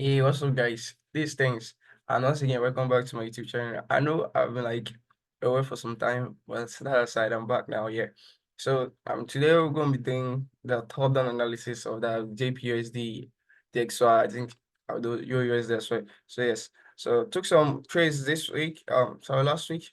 Hey, what's up, guys? These things, and once again, welcome back to my YouTube channel. I know I've been like away for some time, but that aside, I'm back now. Yeah. So today we're going to be doing the top-down analysis of the JPUSD, DXY. I think I'll do USD as well. So yes. So took some trades this week. Sorry, last week.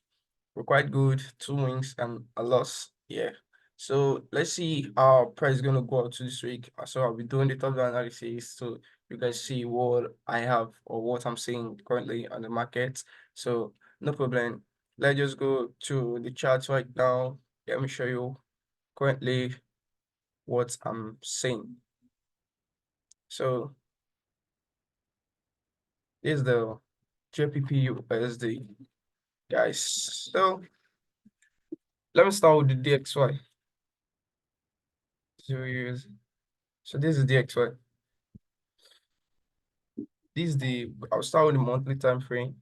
We're quite good, 2 wins and a loss. Yeah. So let's see how price is gonna go out to this week. So I'll be doing the top down analysis so you guys see what I have or what I'm seeing currently on the market. So no problem. Let's just go to the charts right now. Let me show you currently what I'm seeing. So this is the JPPUSD, guys. So let me start with the DXY. So this is DXY. I'll start with the monthly time frame.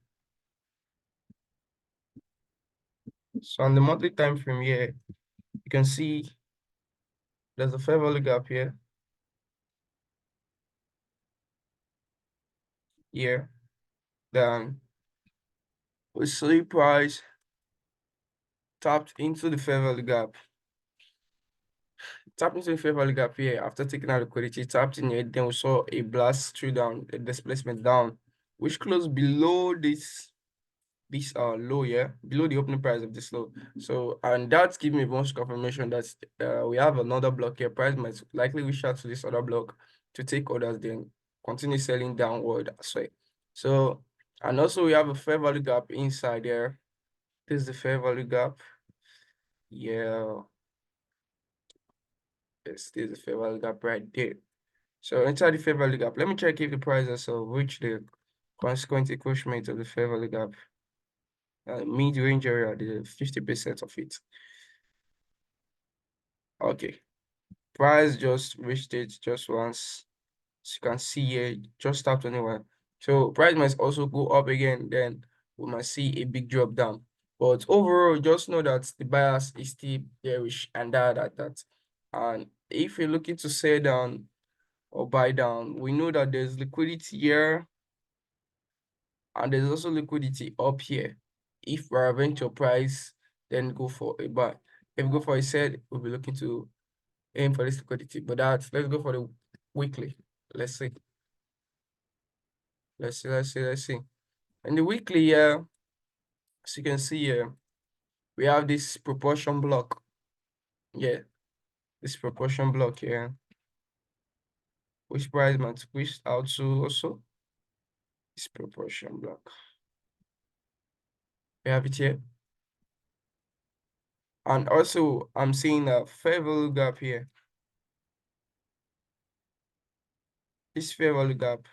So on the monthly time frame here, you can see there's a fair value gap here. Then we see price tapped into the fair value gap. Tapped into the fair value gap here after taking out liquidity, tapped in it. Then we saw a blast through down, a displacement down, which closed below this low here, below the opening price of this low. So and that's giving me much confirmation that we have another block here. Price might likely reach out to this other block to take orders, then continue selling downward as well. So and also we have a fair value gap inside there. This is the fair value gap. Yeah, this is the fair value gap right there. So inside the fair value gap, let me check if the prices have reached the consequent encroachment of the fair value gap. Mid-range area, the 50% of it. Okay, price just reached it just once. As you can see here, just tapped anywhere. So price might also go up again, then we might see a big drop down. But overall, just know that the bias is still bearish and that. And if you're looking to sell down or buy down, we know that there's liquidity here and there's also liquidity up here. If we're a venture price, then go for a buy. If we go for a sell, we'll be looking to aim for this liquidity. But let's go for the weekly. Let's see. Let's see. And the weekly, as you can see here, we have this proportion block. Yeah, this proportion block here, which price might push out to also this proportion block. We have it here. And also, I'm seeing a fair value gap here. This fair value gap.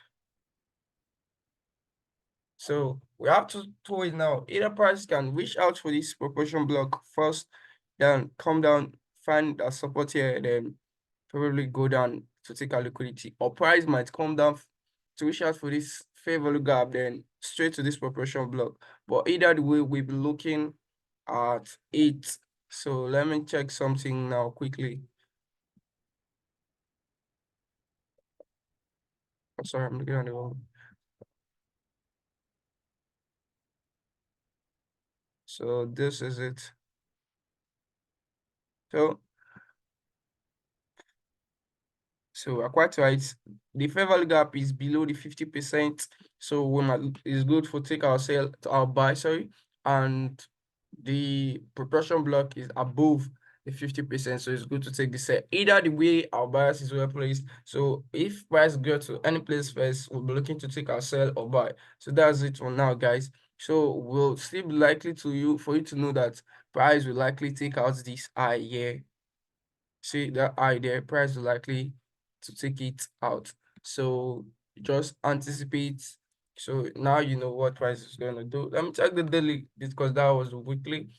So we have to toys now. Either price can reach out for this proportion block first, then come down, find a support here, then probably go down to take our liquidity. Or price might come down to reach out for this fair value gap, then straight to this proportion block. But either way, we'll be looking at it. So let me check something now quickly. I'm sorry, I'm looking at the wrong. So this is it. So we're quite right. The fair value gap is below the 50%. So it's good for take our sell our buy, sorry. And the proportion block is above the 50%. So it's good to take the sell. Either the way our bias is well placed. So if price go to any place first, we'll be looking to take our sell or buy. So that's it for now, guys. So we'll still be likely for you to know that price will likely take out this high here. See that idea, price is likely to take it out. So just anticipate. So now you know what price is going to do. Let me check the daily because that was weekly.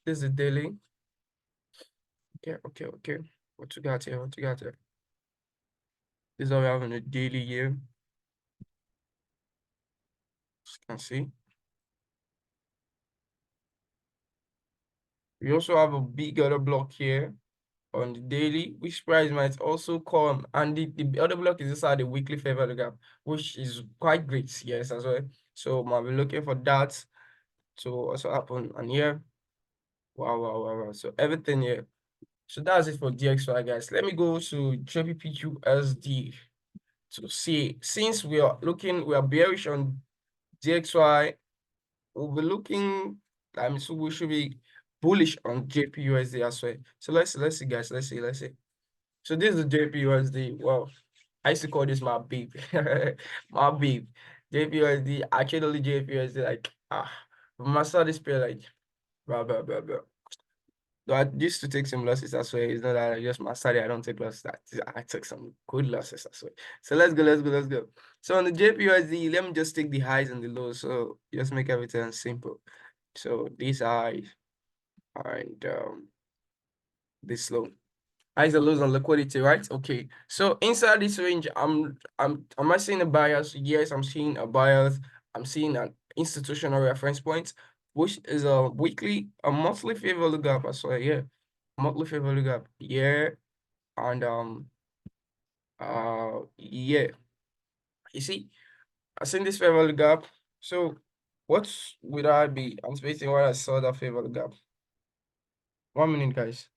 This is the daily. Okay. What you got here? What you got here? This is how we have in a daily here. As you can see. We also have a big other block here. on the daily, which price might also come, and the other block is inside the weekly fair value gap, which is quite great, yes, as well. So might be looking for that to also happen. And here, wow, wow, wow, wow. So everything here. So that's it for DXY, guys. Let me go to JPPUSD to see, since we are bearish on DXY, we'll be looking, so we should be bullish on JPUSD as well. So let's see, guys. Let's see. So this is the JPUSD. Well, I used to call this my babe. My babe. JPUSD, actually JPUSD, like when I saw this pair, like blah blah blah blah. So I used to take some losses as well. It's not that I just mastered it, I don't take losses. I took some good losses as well. So let's go. So on the JPUSD, let me just take the highs and the lows. So just make everything simple. So these highs and this low. Highs and lows on liquidity, right? Okay. So inside this range, am I seeing a bias? Yes, I'm seeing a bias. I'm seeing an institutional reference point, which is a monthly fair value gap as well. Yeah, monthly fair value gap. Yeah, and yeah. You see, I seen this fair value gap. So what would I be anticipating when I saw that fair value gap? 1 minute, guys.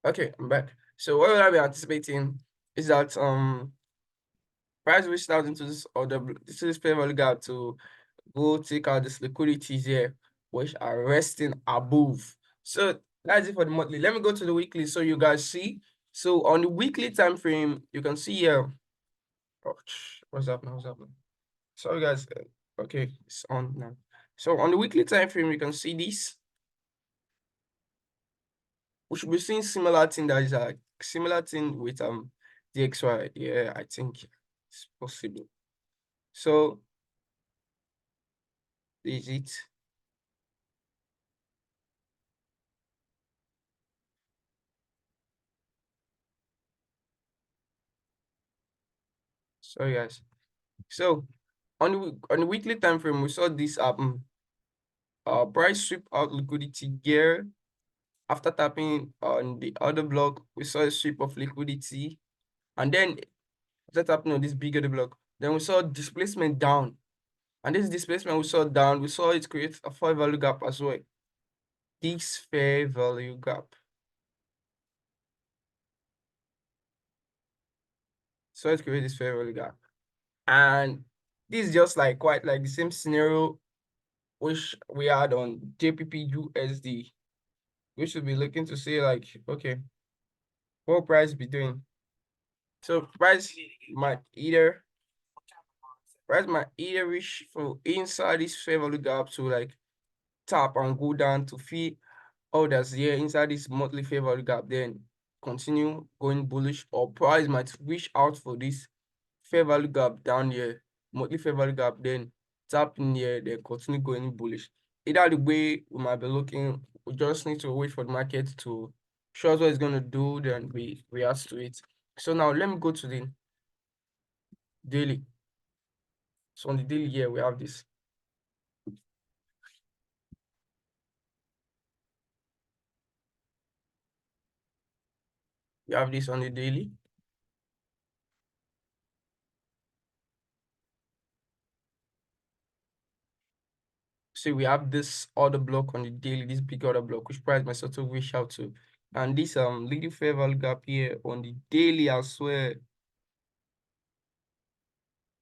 Okay, I'm back. So what would I be anticipating is that price reached out into this other this is fair value gap to go take out this liquidities here, which are resting above. So that's it for the monthly. Let me go to the weekly so you guys see. So on the weekly time frame, you can see here. Oh, what's happening? What's happening? Sorry, guys. Okay, it's on now. So on the weekly time frame, you can see this. We should be seeing similar thing, that is a similar thing with DXY. Yeah, I think it's possible. So is it? Sorry, guys. So on the weekly time frame, we saw this happen. Price sweep out liquidity gear. After tapping on the other block, we saw a sweep of liquidity, and then after tapping on this bigger block, then we saw displacement down. And this displacement we saw down, we saw it create a fair value gap as well. This fair value gap. So it create this fair value gap. And this is just like quite like the same scenario which we had on JPPUSD. We should be looking to see like, okay, what price be doing? So might either price might either reach for inside this fair value gap to like tap and go down to feel orders here inside this monthly fair value gap, then continue going bullish, or price might reach out for this fair value gap down here, monthly fair value gap, then tap in here, then continue going bullish. Either the way we might be looking, we just need to wait for the market to show us what it's going to do, then we react to it. So now let me go to the daily. So on the daily here, we have this. We have this on the daily. So we have this other block on the daily, this big other block, which price might sort of reach out to. And this little fair value gap here on the daily as well.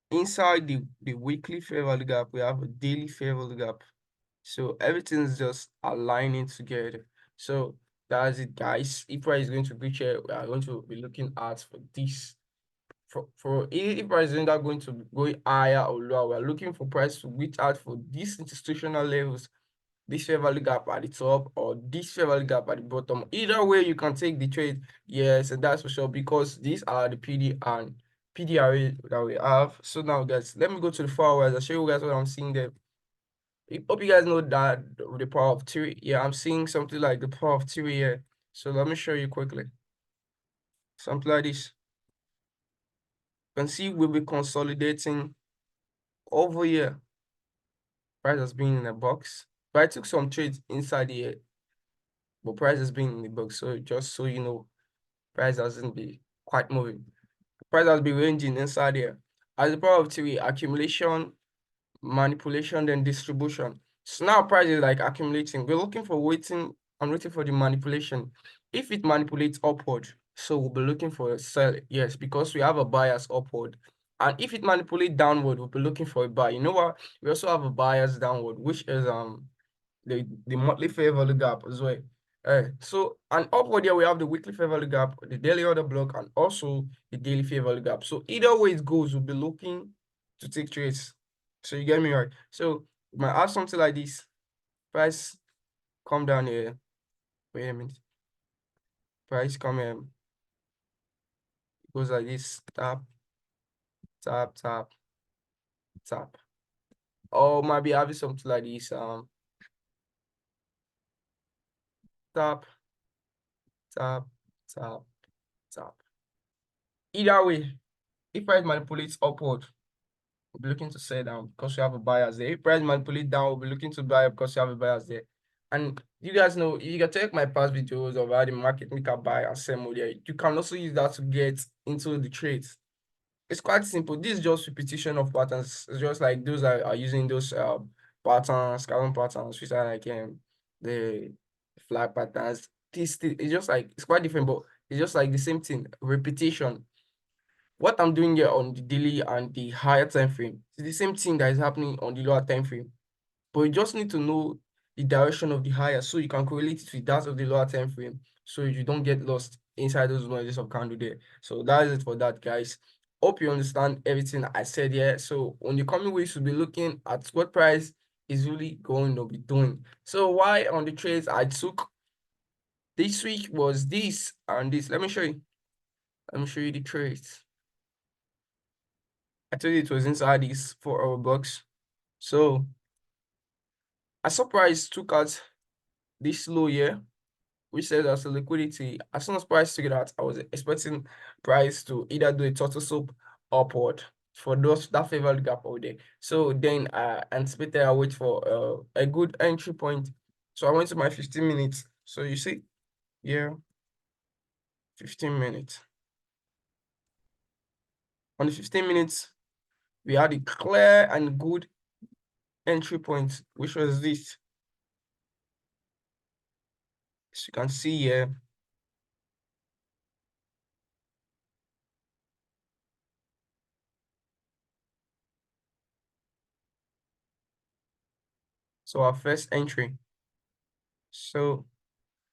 Inside the weekly fair value gap, we have a daily fair value gap. So everything's just aligning together. So that's it, guys. If price is going to reach here, we are going to be looking at for this. For if price is not going to go higher or lower, we're looking for price to reach out for these institutional levels, this fair value gap at the top or this fair value gap at the bottom. Either way, you can take the trade. Yes, and that's for sure, because these are the PD and PDRA that we have. So now, guys, let me go to the 4 hours. I'll show you guys what I'm seeing there. I hope you guys know that the power of theory. Yeah, I'm seeing something like the power of theory here. So let me show you quickly. Something like this. can see we'll be consolidating over here. Price has been in a box. But I took some trades inside here, but price has been in the box. So just so you know, price hasn't been quite moving. Price has been ranging inside here. As the power of three, accumulation, manipulation, then distribution. So now price is like accumulating. We're looking for waiting. I'm waiting for the manipulation. If it manipulates upward, so we'll be looking for a sell. Yes, because we have a bias upward. And if it manipulates downward, we'll be looking for a buy. You know what? We also have a bias downward, which is the monthly fair value gap as well. So and upward here we have the weekly fair value gap, the daily order block, and also the daily fair value gap. So either way it goes, we'll be looking to take trades. So you get me right. So we might have something like this. Price come down here. Wait a minute. Price come here. It goes like this. Tap, tap, tap, tap. Or maybe having something like this. Tap, tap, tap, tap. Either way, if price manipulates upward, we'll be looking to sell down because we have a bias there. If price manipulate down, we'll be looking to buy because we have a bias there. And you guys know, you can take my past videos of how the market make a buy and sell more there. You can also use that to get into the trades. It's quite simple. This is just repetition of patterns. It's just like those are using those patterns, carbon patterns, which are like the flag patterns. This it's just like it's quite different, but it's just like the same thing. Repetition. What I'm doing here on the daily and the higher time frame is the same thing that is happening on the lower time frame. But you just need to know the direction of the higher so you can correlate it with that of the lower time frame so you don't get lost inside those noises of candle there. So that is it for that, guys. Hope you understand everything I said here. So on the coming weeks, we'll be looking at what price is really going to be doing. So why on the trades I took this week was this and this. Let me show you. Let me show you the trades. I told you it was inside this 4 hour box. So I saw price took out this low here, which says as a liquidity. As soon as price took it out, I was expecting price to either do a total soap upward for those that favored gap over there. So then I anticipated I wait for a good entry point. So I went to my 15 minutes. So you see, yeah, 15 minutes. On the 15 minutes, we had a clear and good entry point, which was this. As you can see here. So our first entry. So,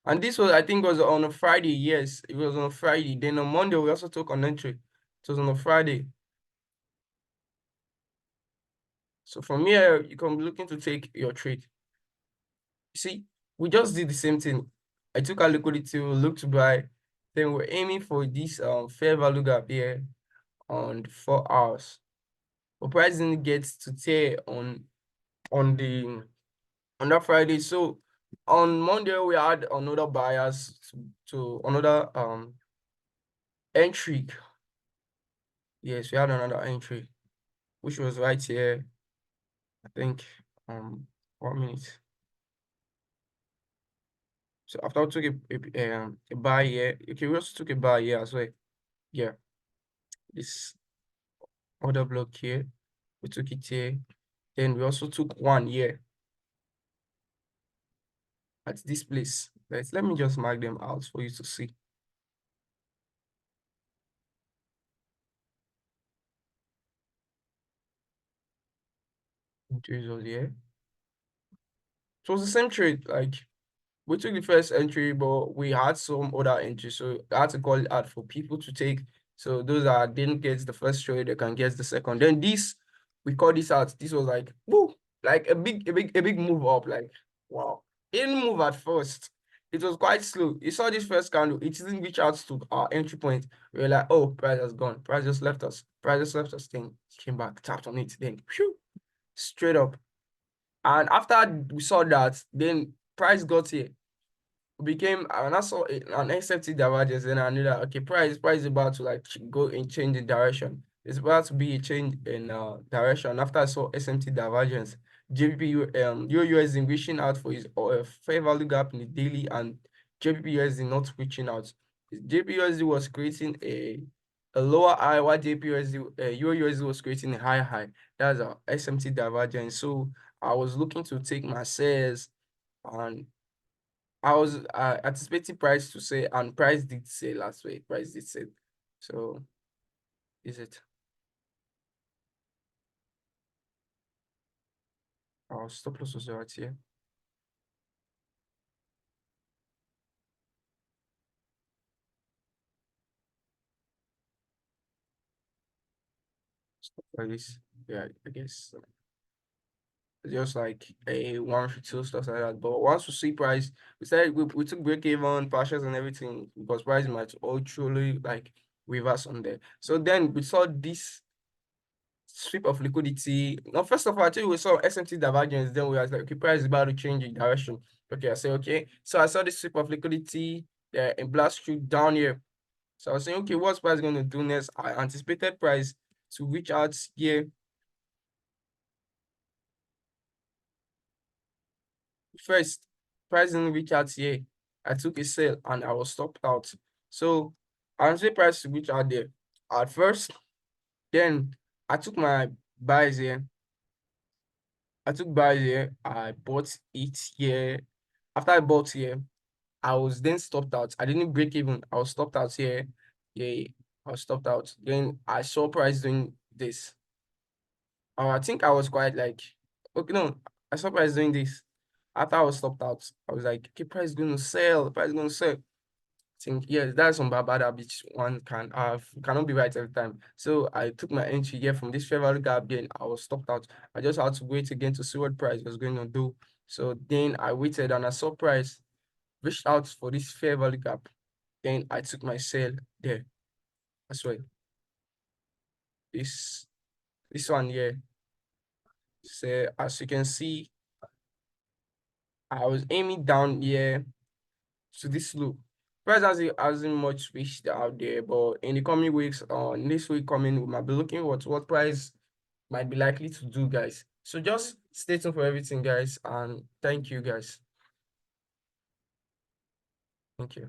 and this was, I think, was on a Friday. Yes, it was on a Friday. Then on Monday, we also took an entry. It was on a Friday. So from here, you can be looking to take your trade. You see, we just did the same thing. I took our liquidity, we looked to buy. Then we're aiming for this fair value gap here on 4 hours. But price didn't get to tear on the on that Friday. So on Monday, we had another bias to another entry. Yes, we had another entry, which was right here. I think 1 minute. So after we took a buy here, okay, we also took a buy here as well. Yeah, this other block here, we took it here. Then we also took one here at this place. Let me just mark them out for you to see. Entries was here. So it was the same trade, like we took the first entry, but we had some other entries, so I had to call it out for people to take. So those that didn't get the first trade, they can get the second. Then this, we call this out. This was like, woo, like a big move up. Like, wow. It didn't move at first. It was quite slow. You saw this first candle, it didn't reach out to our entry point. We were like, oh, price has gone. Price just left us. Price just left us. Then came back, tapped on it, then whew, straight up. And after we saw that, then price got here became and I saw an accepted divergence, and I knew that okay, price is about to like go and change the direction. it's about to be a change in direction after I saw SMT divergence. USD reaching out for his fair value gap in the daily, and JPUSD not reaching out. JPUSD was creating a lower high, while JPUSD USD was creating a higher high. That's a SMT divergence. So I was looking to take my shares, and I was anticipating price to say, and price did say last week. Price did say. So is it? Our stop loss was right here. Like this. Yeah, I guess just like a one or two stuff like that. But once we see price, we said we took break even, partials and everything because price might all truly like reverse on there. So then we saw this sweep of liquidity. Now, first of all, I think we saw SMT divergence. Then we was like, okay, price is about to change in direction. Okay, I say okay. So I saw this sweep of liquidity in blast shoot down here. So I was saying, okay, what's price going to do next? I anticipated price to reach out here first. Price didn't reach out here. I took a sell and I was stopped out. So I anticipated price to reach out there at first. Then I took my buys here. I took buys here. I bought it here. After I bought here, I was then stopped out. I didn't break even. I was stopped out here. Yeah, I was stopped out. Then I saw price doing this. I think I was quite like, okay, no, I saw price doing this. After I was stopped out, I was like, okay, price is going to sell. Price is going to sell. I think, yes, that's some bad habits one can have. Cannot be right every time. So I took my entry here from this fair value gap. Then I was stopped out. I just had to wait again to see what price was going to do. So then I waited and I saw price reached out for this fair value gap. Then I took my sell there as well. This this one here. So as you can see, I was aiming down here to this low. Price hasn't much reached out there, but in the coming weeks, this week coming, we might be looking at what price might be likely to do, guys. So just stay tuned for everything, guys, and thank you, guys. Thank you.